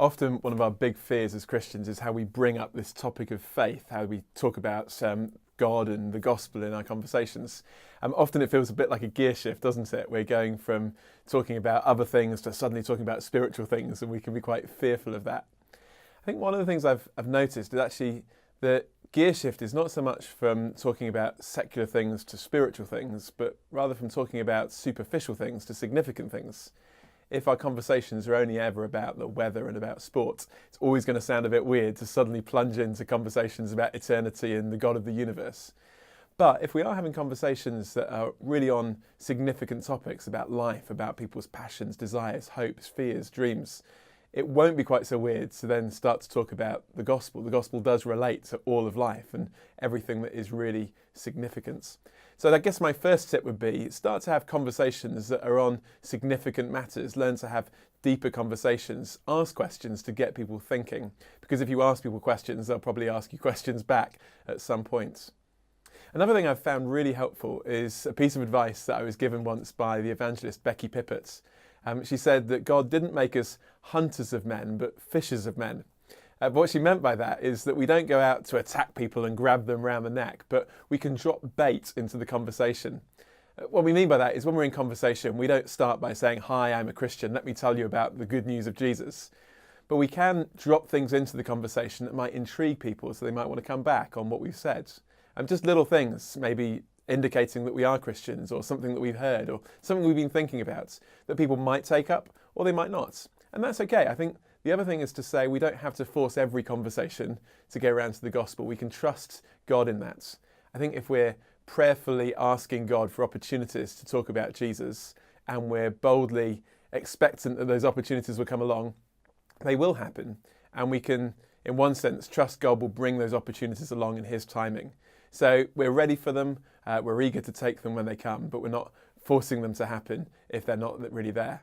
Often one of our big fears as Christians is how we bring up this topic of faith, how we talk about God and the gospel in our conversations. Often it feels a bit like a gear shift, doesn't it? We're going from talking about other things to suddenly talking about spiritual things, and we can be quite fearful of that. I think one of the things I've noticed is actually the gear shift is not so much from talking about secular things to spiritual things, but rather from talking about superficial things to significant things. If our conversations are only ever about the weather and about sport, it's always going to sound a bit weird to suddenly plunge into conversations about eternity and the God of the universe. But if we are having conversations that are really on significant topics about life, about people's passions, desires, hopes, fears, dreams, it won't be quite so weird to then start to talk about the gospel. The gospel does relate to all of life and everything that is really significant. So I guess my first tip would be start to have conversations that are on significant matters. Learn to have deeper conversations. Ask questions to get people thinking. Because if you ask people questions, they'll probably ask you questions back at some point. Another thing I've found really helpful is a piece of advice that I was given once by the evangelist Becky Pippert. She said that God didn't make us hunters of men, but fishers of men. But what she meant by that is that we don't go out to attack people and grab them round the neck, but we can drop bait into the conversation. What we mean by that is when we're in conversation, we don't start by saying, "Hi, I'm a Christian, let me tell you about the good news of Jesus." But we can drop things into the conversation that might intrigue people, so they might want to come back on what we've said. And just little things, maybe indicating that we are Christians, or something that we've heard, or something we've been thinking about, that people might take up, or they might not. And that's okay. I think the other thing is to say we don't have to force every conversation to get around to the gospel. We can trust God in that. I think if we're prayerfully asking God for opportunities to talk about Jesus, and we're boldly expectant that those opportunities will come along, they will happen. And we can, in one sense, trust God will bring those opportunities along in His timing. So we're ready for them, we're eager to take them when they come, but we're not forcing them to happen if they're not really there.